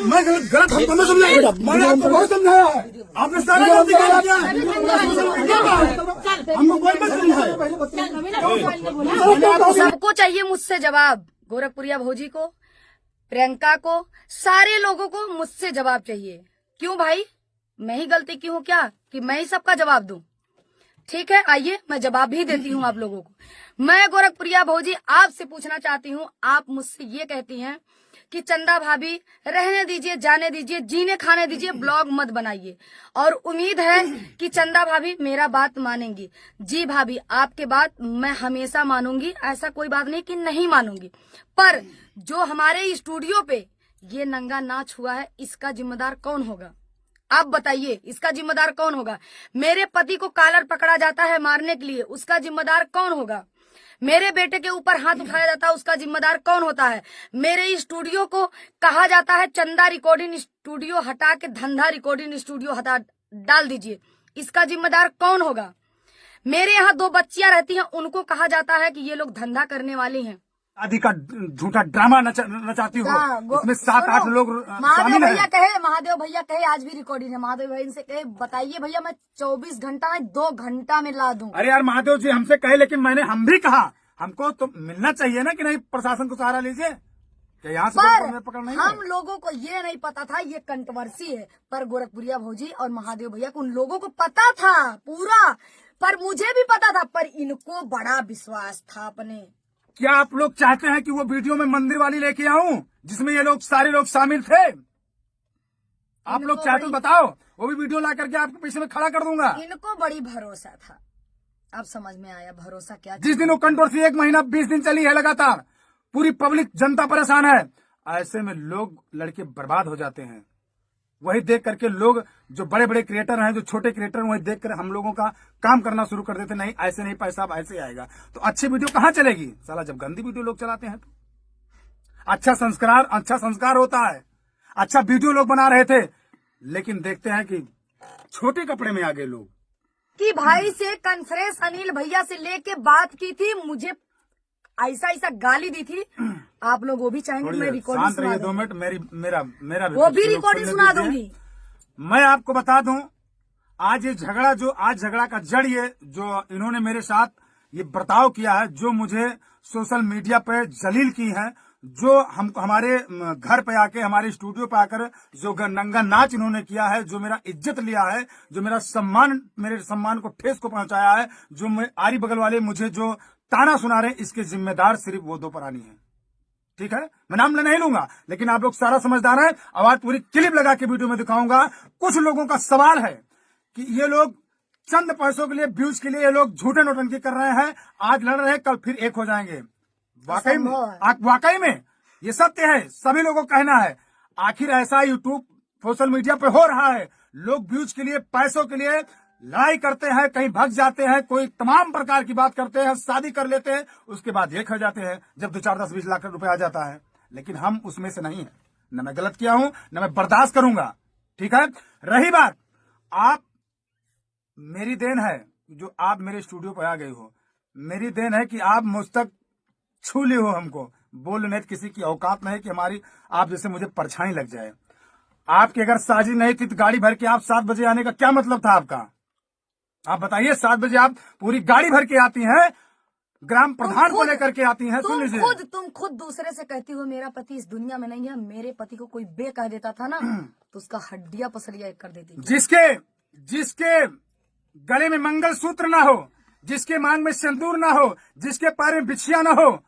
मैं गलत हमको मैं समझाया, मैंने आपको बहुत समझाया है, आपने सारा गलती किया है, हमको कोई मत समझाए। सबको चाहिए मुझसे जवाब, गोरखपुरिया भौजी को, प्रियंका को, सारे लोगों को मुझसे जवाब चाहिए। क्यों भाई, मैं ही गलती की हूँ क्या कि मैं ही सबका जवाब दूं? ठीक है, आइए मैं जवाब भी देती हूँ आप लोगों को। मैं गोरखपुरिया भौजी आपसे पूछना चाहती हूँ, आप मुझसे ये कहती हैं कि चंदा भाभी रहने दीजिए, जाने दीजिए, जीने खाने दीजिए, ब्लॉग मत बनाइए, और उम्मीद है कि चंदा भाभी मेरा बात मानेंगी। जी भाभी, आपके बात मैं हमेशा मानूंगी, ऐसा कोई बात नहीं कि नहीं मानूंगी, पर जो हमारे स्टूडियो पे ये नंगा नाच हुआ है, इसका जिम्मेदार कौन होगा? आप बताइए, इसका जिम्मेदार कौन होगा? मेरे पति को कॉलर पकड़ा जाता है मारने के लिए, उसका जिम्मेदार कौन होगा? मेरे बेटे के ऊपर हाथ उठाया जाता है, उसका जिम्मेदार कौन होता है? मेरे स्टूडियो को कहा जाता है चंदा रिकॉर्डिंग स्टूडियो हटा के धंधा रिकॉर्डिंग स्टूडियो हटा डाल दीजिए, इसका जिम्मेदार कौन होगा? मेरे यहाँ 2 बच्चियां रहती हैं, उनको कहा जाता है कि ये लोग धंधा करने वाली हैं। शादी का झूठा ड्रामा नचाती हो, इसमें 7-8 लोग महादेव भैया कहे, महादेव भैया कहे, आज भी रिकॉर्डिंग है, महादेव भैया से कहे बताइए भैया मैं 24 घंटा में 2 घंटा में ला दूं। अरे यार महादेव जी हमसे कहे, लेकिन हम भी कहा हमको तो मिलना चाहिए ना कि नहीं, प्रशासन को सहारा लीजिए। यहाँ से पकड़ना हम लोगों को ये नहीं पता था ये कंट्रोवर्सी है, पर गोरखपुरिया भौजी और महादेव भैया को, उन लोगों को पता था पूरा, पर मुझे भी पता था, पर इनको बड़ा विश्वास था अपने। क्या आप लोग चाहते हैं कि वो वीडियो में मंदिर वाली लेके आऊं जिसमें ये लोग सारे लोग शामिल थे? आप लोग चाहते हो बताओ, वो भी वीडियो ला करके आपके पीछे में खड़ा कर दूंगा। इनको बड़ी भरोसा था, अब समझ में आया भरोसा क्या। जिस दिन वो कंट्रोवर्सी 1 महीना 20 दिन चली है लगातार, पूरी पब्लिक जनता परेशान है, ऐसे में लोग लड़के बर्बाद हो जाते हैं। वही देख करके लोग, जो बड़े बड़े क्रिएटर हैं, जो छोटे क्रिएटर, वही देख कर हम लोगों का काम करना शुरू कर देते। नहीं ऐसे नहीं, पैसा अब ऐसे आएगा। तो अच्छी वीडियो कहाँ चलेगी साला, जब गंदी वीडियो लोग चलाते हैं। तो अच्छा संस्कार होता है, अच्छा वीडियो लोग बना रहे थे, लेकिन देखते हैं कि छोटे कपड़े में आ गए लोग। कि भाई से कॉन्फ्रेंस अनिल भैया से लेके बात की थी, मुझे ऐसा गाली दी थी। आप लोग वो भी चाहेंगे मैं रिकॉर्डिंग सुना दूंगी। 2 मिनट मेरा वो भी रिकॉर्डिंग सुना दूंगी। मैं आपको बता दूं, आज ये झगड़ा का जड़, ये जो इन्होंने मेरे साथ ये बर्ताव किया है, जो मुझे सोशल मीडिया पे जलील की है, जो हमारे घर पे आके, हमारे स्टूडियो पे आकर जो नंगा नाच इन्होंने किया है, जो मेरा इज्जत लिया है, जो मेरे सम्मान को ठेस को पहुंचाया है, जो आरी बगल वाले मुझे जो ताना सुना रहे, इसके जिम्मेदार सिर्फ वो 2 प्राणी हैं। ठीक है, मैं नाम नहीं लूंगा, लेकिन आप लोग सारा समझदार हैं। आवाज पूरी क्लिप लगा के वीडियो में दिखाऊंगा। कुछ लोगों का सवाल है कि ये लोग चंद पैसों के लिए, व्यूज के लिए ये लोग झूठे नोटंकी कर रहे हैं, आज लड़ रहे हैं, कल फिर एक हो जाएंगे। वाकई में ये सत्य है, सभी लोगों को कहना है। आखिर ऐसा यूट्यूब सोशल मीडिया पे हो रहा है, लोग व्यूज के लिए, पैसों के लिए लड़ाई करते हैं, कहीं भग जाते हैं, कोई तमाम प्रकार की बात करते हैं, शादी कर लेते हैं, उसके बाद एक हो जाते हैं जब 2, 4, 10, 20 लाख रुपए आ जाता है। लेकिन हम उसमें से नहीं है, न मैं गलत किया हूं, न मैं बर्दाश्त करूंगा। ठीक है, रही बात, आप, मेरी देन है जो आप मेरे स्टूडियो पर आ गए हो, मेरी देन है कि आप मुझ तक छू ली हो हमको। बोलने किसी की औकात नहीं कि हमारी आप जैसे मुझे परछाई लग जाए। आपकी अगर साजिश नहीं थी तो गाड़ी भर के आप 7 बजे आने का क्या मतलब था आपका? आप बताइए, 7 बजे आप पूरी गाड़ी भर के आती हैं, ग्राम प्रधान को लेकर के आती हैं। सुन लीजिए, तुम खुद दूसरे से कहती हो मेरा पति इस दुनिया में नहीं है। मेरे पति को कोई बे कह देता था ना तो उसका हड्डियां पसलियां कर देती। जिसके गले में मंगलसूत्र ना हो, जिसके मांग में सिंदूर ना हो, जिसके पैर में बिछिया ना हो,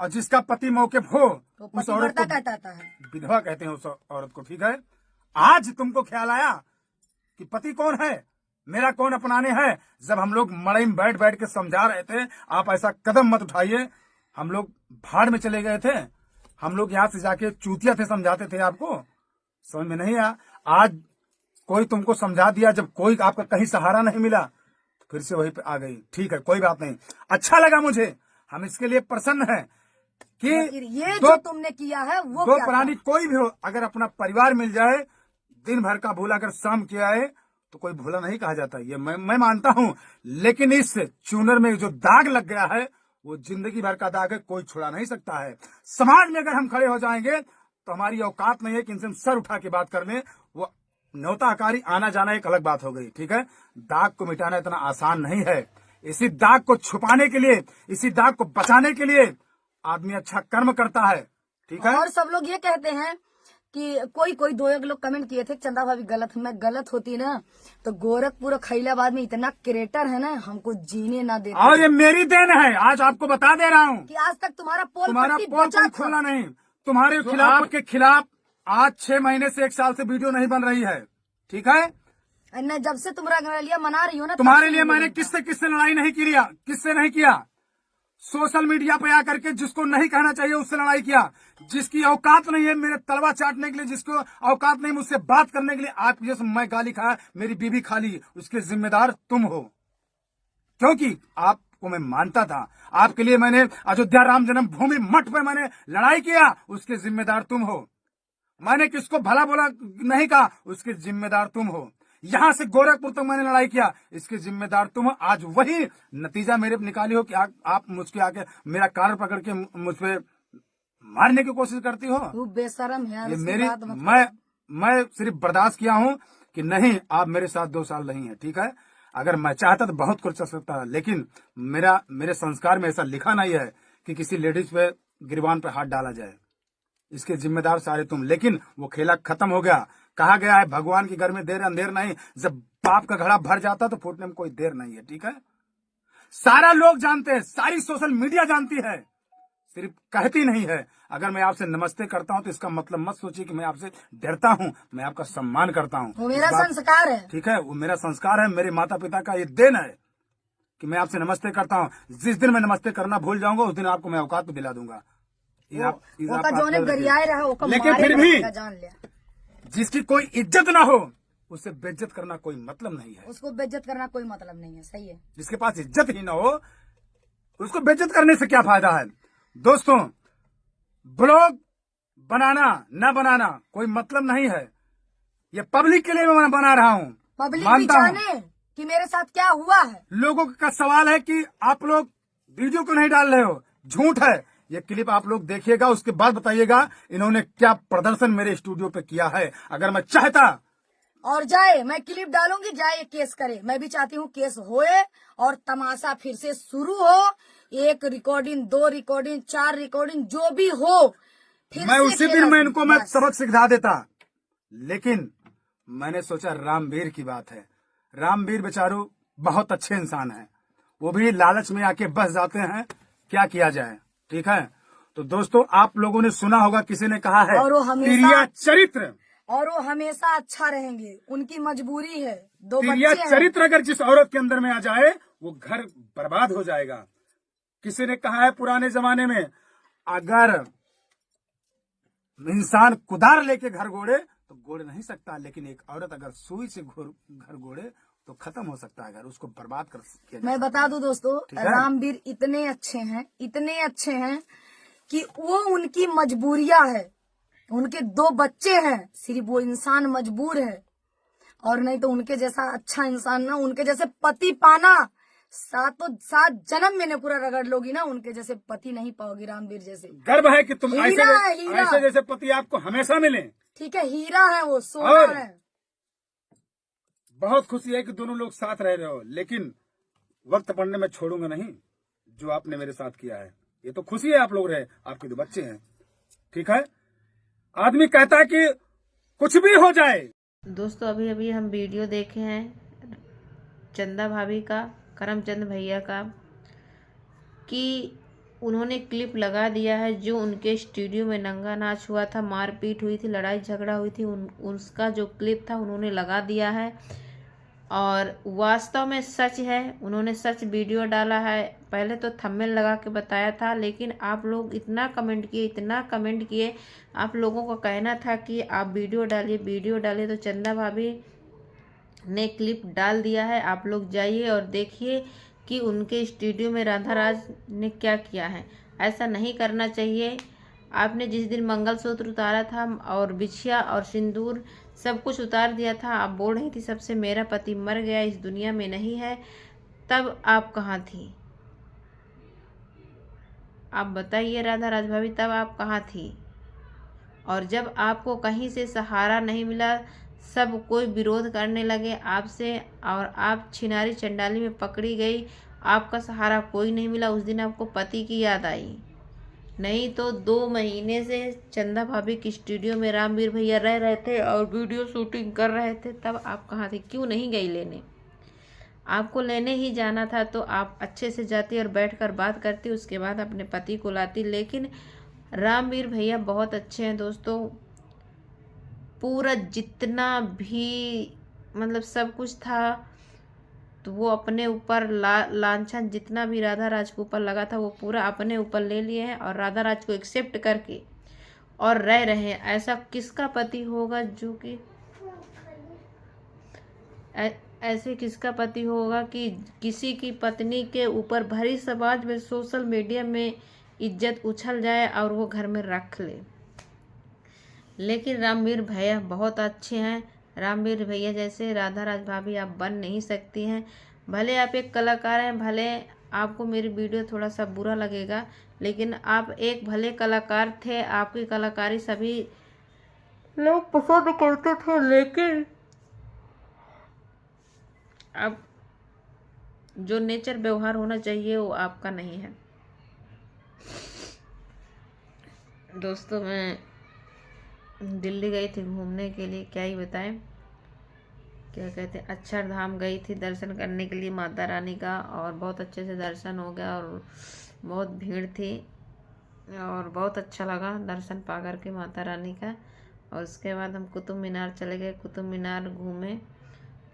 और जिसका पति मौके पर हो, उस औरत को कहता है विधवा कहते हैं उस औरत को। ठीक है, आज तुमको ख्याल आया कि पति कौन है, मेरा कौन अपनाने हैं। जब हम लोग मड़ई में बैठ के समझा रहे थे, आप ऐसा कदम मत उठाइए, हम लोग भाड़ में चले गए थे। हम लोग यहाँ से जाके चूतिया थे, समझाते थे, आपको समझ में नहीं आया। आज कोई तुमको समझा दिया, जब कोई आपका कहीं सहारा नहीं मिला तो फिर से वहीं पे आ गई। ठीक है, कोई बात नहीं, अच्छा लगा मुझे, हम इसके लिए प्रसन्न हैं कि ये जो तुमने किया है वो 2 प्राणी कोई भी हो, अगर अपना परिवार मिल जाए, दिन भर का भूला अगर शाम किया है तो कोई भूला नहीं कहा जाता। ये मैं मानता हूं, लेकिन इस चूनर में जो दाग लग गया है वो जिंदगी भर का दाग है, कोई छुड़ा नहीं सकता है। समाज में अगर हम खड़े हो जाएंगे तो हमारी औकात नहीं है कि इनसे हम सर उठा के बात कर लें। वो न्योताकारी आना जाना एक अलग बात हो गई, ठीक है। दाग को मिटाना इतना आसान नहीं है। इसी दाग को छुपाने के लिए, इसी दाग को बचाने के लिए आदमी अच्छा कर्म करता है, ठीक है। और सब लोग ये कहते हैं कि कोई दो एक लोग कमेंट किए थे चंदा भाभी गलत, मैं गलत होती ना तो गोरखपुर खैलाबाद में इतना क्रिएटर है ना, हमको जीने ना देते। और ये मेरी देन है, आज आपको बता दे रहा हूँ कि आज तक तुम्हारा पोल पोल खोला नहीं। तुम्हारे खिलाफ के खिलाफ आज 6 महीने से 1 साल से वीडियो नहीं बन रही है, ठीक है। न जब से तुम रंगरलिया मना रही हो ना, तुम्हारे लिए मैंने किससे लड़ाई नहीं किया, किससे नहीं किया। सोशल मीडिया पे आकर के जिसको नहीं कहना चाहिए उससे लड़ाई किया, जिसकी औकात नहीं है मेरे तलवा चाटने के लिए, जिसको औकात नहीं मुझसे बात करने के लिए, आप जैसे मैं गाली खाया, मेरी बीबी खा ली, उसके जिम्मेदार तुम हो। क्योंकि आपको मैं मानता था, आपके लिए मैंने अयोध्या राम जन्मभूमि मठ पर मैंने लड़ाई किया, उसके जिम्मेदार तुम हो। मैंने किसको भला बोला नहीं कहा, उसके जिम्मेदार तुम हो। यहां से गोरखपुर तक मैंने लड़ाई किया, इसके जिम्मेदार तुम हो। आज वही नतीजा मेरे निकाली हो कि आप मुझके आके मेरा कार पकड़ के मुझ पे मारने की कोशिश करती हो। तू बेशरम है। ये मेरी मैं सिर्फ बर्दाश्त किया हूं कि नहीं, आप मेरे साथ 2 साल नहीं है, ठीक है। अगर मैं चाहता तो बहुत कुछ कर सकता, लेकिन मेरे संस्कार में ऐसा लिखा नहीं है कि किसी लेडीज पे गिरबान पे हाथ डाला जाए। इसके जिम्मेदार सारे तुम। लेकिन वो खेला खत्म हो गया। कहा गया है भगवान के घर में देर अंधेर नहीं, जब बाप का घड़ा भर जाता तो फूटने में कोई देर नहीं है, ठीक है। सारा लोग जानते हैं, सारी सोशल मीडिया जानती है, सिर्फ कहती नहीं है। अगर मैं आपसे नमस्ते करता हूं तो इसका मतलब मत सोचिए कि मैं आपसे डरता हूं, मैं आपका सम्मान करता हूं। वो मेरा संस्कार है, ठीक है, वो मेरा संस्कार है, मेरे माता पिता का ये देन है कि मैं आपसे नमस्ते करता हूं। जिस दिन मैं नमस्ते करना भूल जाऊंगा उस दिन आपको मैं औकात पे दिला दूंगा। लेकिन फिर भी जान लिया, जिसकी कोई इज्जत ना हो उससे बेइज्जत करना कोई मतलब नहीं है। उसको बेइज्जत करना कोई मतलब नहीं है, सही है। जिसके पास इज्जत ही ना हो उसको बेइज्जत करने से क्या फायदा है। दोस्तों, ब्लॉग बनाना ना बनाना कोई मतलब नहीं है। ये पब्लिक के लिए मैं बना रहा हूँ, पब्लिक भी जाने कि मेरे साथ क्या हुआ है। लोगों का सवाल है कि आप लोग वीडियो क्यों नहीं डाल रहे हो, झूठ है। ये क्लिप आप लोग देखिएगा, उसके बाद बताइएगा इन्होंने क्या प्रदर्शन मेरे स्टूडियो पे किया है। अगर मैं चाहता और जाए मैं क्लिप डालूंगी, जाए केस करे। मैं भी चाहती हूँ केस होए और तमाशा फिर से शुरू हो। 1 रिकॉर्डिंग, 2 रिकॉर्डिंग, 4 रिकॉर्डिंग, जो भी हो, फिर मैं उसी दिन मैं इनको मैं सबक सिखा देता। लेकिन मैंने सोचा रामवीर की बात है। रामवीर बेचारू बहुत अच्छे इंसान है, वो भी लालच में आके बस जाते हैं, क्या किया जाए, ठीक है। तो दोस्तों, आप लोगों ने सुना होगा, किसी ने कहा है तिरिया चरित्र, और वो हमेशा अच्छा रहेंगे, उनकी मजबूरी है। 2 तिरिया बच्चे चरित्र अगर जिस औरत के अंदर में आ जाए वो घर बर्बाद हो जाएगा। किसी ने कहा है पुराने जमाने में, अगर इंसान कुदार लेके घर गोड़े तो गोड़ नहीं सकता, लेकिन एक औरत अगर सुई से घर गोड़े तो खत्म हो सकता है घर, उसको बर्बाद कर किया। मैं बता दूं दोस्तों, रामवीर इतने अच्छे हैं कि वो उनकी मजबूरियां है। उनके 2 बच्चे हैं, सिर्फ वो इंसान मजबूर है। और नहीं तो उनके जैसा अच्छा इंसान ना, उनके जैसे पति पाना 7 जन्म में पूरा रगड़ लोगी ना, उनके जैसे पति नहीं पाओगी रामवीर जैसे। गर्व है कि तुम ऐसे जैसे पति आपको हमेशा मिले, ठीक है। हीरा है वो, सोना है। बहुत खुशी है कि दोनों लोग साथ रह रहे हो, लेकिन वक्त पड़ने में छोड़ूंगा नहीं जो आपने मेरे साथ किया है। ये तो खुशी है आप लोग रहे, आपके 2 बच्चे हैं, ठीक है। आदमी कहता है कि कुछ भी हो जाए। दोस्तों, अभी अभी हम वीडियो देखे हैं चंदा भाभी का, करमचंद भैया का, कि उन्होंने क्लिप लगा दिया है जो उनके स्टूडियो में नंगा नाच हुआ था, मारपीट हुई थी, लड़ाई झगड़ा हुई थी, उसका जो क्लिप था उन्होंने लगा दिया है। और वास्तव में सच है, उन्होंने सच वीडियो डाला है। पहले तो थंबनेल लगा के बताया था, लेकिन आप लोग इतना कमेंट किए, आप लोगों का कहना था कि आप वीडियो डालिए, तो चंदा भाभी ने क्लिप डाल दिया है। आप लोग जाइए और देखिए कि उनके स्टूडियो में राधाराज ने क्या किया है। ऐसा नहीं करना चाहिए। आपने जिस दिन मंगलसूत्र उतारा था और बिछिया और सिंदूर सब कुछ उतार दिया था, आप बोल रही थी सबसे मेरा पति मर गया, इस दुनिया में नहीं है, तब आप कहाँ थी? आप बताइए राधा राज भाभी, तब आप कहाँ थी? और जब आपको कहीं से सहारा नहीं मिला, सब कोई विरोध करने लगे आपसे और आप छिनारी चंडाली में पकड़ी गई, आपका सहारा कोई नहीं मिला, उस दिन आपको पति की याद आई। नहीं तो 2 महीने से चंदा भाभी की स्टूडियो में रामवीर भैया रह रहे थे और वीडियो शूटिंग कर रहे थे, तब आप कहाँ थी? क्यों नहीं गई लेने? आपको लेने ही जाना था तो आप अच्छे से जाती और बैठकर बात करती, उसके बाद अपने पति को लाती। लेकिन रामवीर भैया बहुत अच्छे हैं दोस्तों। पूरा जितना भी मतलब सब कुछ था, तो वो अपने ऊपर लांछन जितना भी राधा राज के ऊपर लगा था वो पूरा अपने ऊपर ले लिए हैं और राधा राज को एक्सेप्ट करके और रह रहे हैं। ऐसा किसका पति होगा जो कि ऐसे किसका पति होगा कि किसी की पत्नी के ऊपर भरी समाज में, सोशल मीडिया में इज्जत उछल जाए और वो घर में रख ले। लेकिन रामवीर भैया बहुत अच्छे हैं। रामवीर भैया जैसे राधा राज भाभी आप बन नहीं सकती हैं। भले आप एक कलाकार हैं, भले आपको मेरी वीडियो थोड़ा सा बुरा लगेगा, लेकिन आप एक भले कलाकार थे, आपकी कलाकारी सभी लोग पसंद करते थे, लेकिन अब जो नेचर व्यवहार होना चाहिए वो आपका नहीं है। दोस्तों मैं दिल्ली गई थी घूमने के लिए, क्या ही बताएं, क्या कहते हैं, अक्षरधाम गई थी दर्शन करने के लिए माता रानी का, और बहुत अच्छे से दर्शन हो गया और बहुत भीड़ थी और बहुत अच्छा लगा दर्शन पा कर के माता रानी का। और उसके बाद हम कुतुब मीनार चले गए, कुतुब मीनार घूमे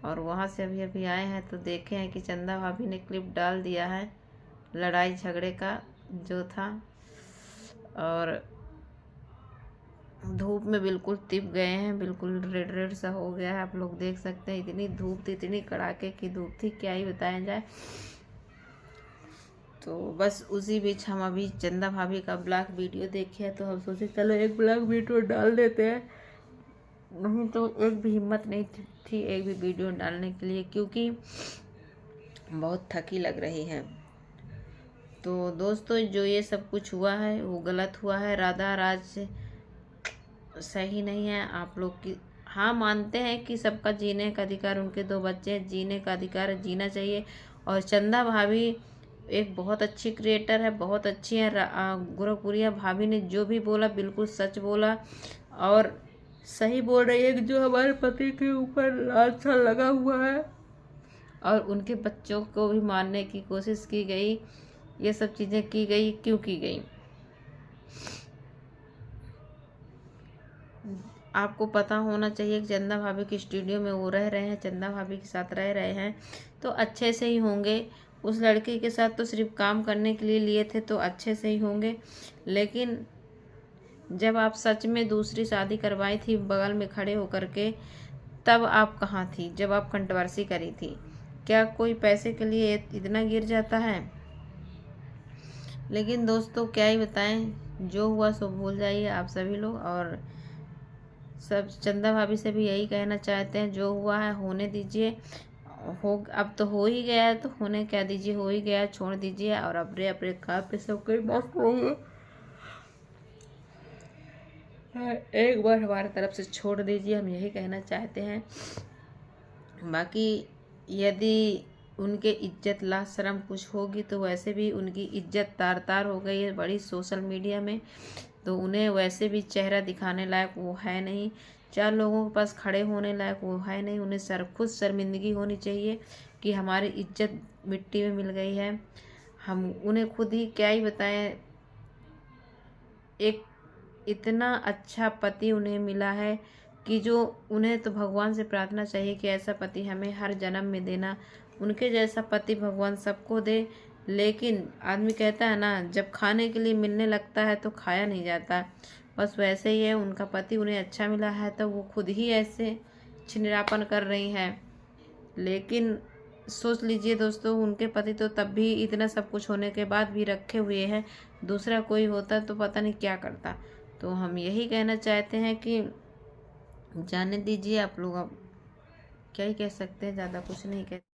और वहाँ से अभी अभी आए हैं तो देखे हैं कि चंदा भाभी ने क्लिप डाल दिया है लड़ाई झगड़े का जो था, और धूप में बिल्कुल तिप गए हैं, बिल्कुल रेड रेड सा हो गया है। आप लोग देख सकते हैं, इतनी धूप थी, इतनी कड़ाके की धूप थी, क्या ही बताया जाए। तो बस उसी बीच हम अभी चंदा भाभी का ब्लॉग वीडियो देखे हैं तो हम सोचे चलो एक ब्लॉग वीडियो डाल देते हैं। नहीं तो एक भी हिम्मत नहीं थी एक भी वीडियो डालने के लिए, क्योंकि बहुत थकी लग रही है। तो दोस्तों जो ये सब कुछ हुआ है वो गलत हुआ है, राधा राज सही नहीं है। आप लोग की हाँ मानते हैं कि सबका जीने का अधिकार, उनके 2 बच्चे हैं, जीने का अधिकार है, जीना चाहिए। और चंदा भाभी एक बहुत अच्छी क्रिएटर है, बहुत अच्छी है। गोरखपुरिया भाभी ने जो भी बोला बिल्कुल सच बोला और सही बोल रही है कि जो हमारे पति के ऊपर लांछन लगा हुआ है और उनके बच्चों को भी मारने की कोशिश की गई, ये सब चीज़ें की गई, क्यों की गई? आपको पता होना चाहिए कि चंदा भाभी की स्टूडियो में वो रह रहे हैं, चंदा भाभी के साथ रह रहे हैं तो अच्छे से ही होंगे। उस लड़की के साथ तो सिर्फ काम करने के लिए लिए थे तो अच्छे से ही होंगे। लेकिन जब आप सच में दूसरी शादी करवाई थी बगल में खड़े होकर के, तब आप कहाँ थी? जब आप कंट्रोवर्सी करी थी, क्या कोई पैसे के लिए इतना गिर जाता है? लेकिन दोस्तों क्या ही बताएं, जो हुआ सो भूल जाइए आप सभी लोग। और सब चंदा भाभी से भी यही कहना चाहते हैं, जो हुआ है होने दीजिए। अब तो हो ही गया है तो होने क्या दीजिए, हो ही गया, छोड़ दीजिए और अपने अपने काम पे सब कोई मस्त रहिए। एक बार हमारी तरफ से छोड़ दीजिए, हम यही कहना चाहते हैं। बाकी यदि उनके इज्जत ला शर्म कुछ होगी तो वैसे भी उनकी इज्जत तार तार हो गई है बड़ी सोशल मीडिया में, तो उन्हें वैसे भी चेहरा दिखाने लायक वो है नहीं, 4 लोगों के पास खड़े होने लायक वो है नहीं। उन्हें खुद शर्मिंदगी होनी चाहिए कि हमारी इज्जत मिट्टी में मिल गई है। हम उन्हें खुद ही क्या ही बताएं, एक इतना अच्छा पति उन्हें मिला है कि जो उन्हें तो भगवान से प्रार्थना चाहिए कि ऐसा पति हमें हर जन्म में देना, उनके जैसा पति भगवान सबको दे। लेकिन आदमी कहता है ना, जब खाने के लिए मिलने लगता है तो खाया नहीं जाता, बस वैसे ही है। उनका पति उन्हें अच्छा मिला है तो वो खुद ही ऐसे छिनरापन कर रही हैं। लेकिन सोच लीजिए दोस्तों, उनके पति तो तब भी इतना सब कुछ होने के बाद भी रखे हुए हैं, दूसरा कोई होता तो पता नहीं क्या करता। तो हम यही कहना चाहते हैं कि जाने दीजिए आप लोग, अब क्या ही कह सकते हैं, ज़्यादा कुछ नहीं कहते।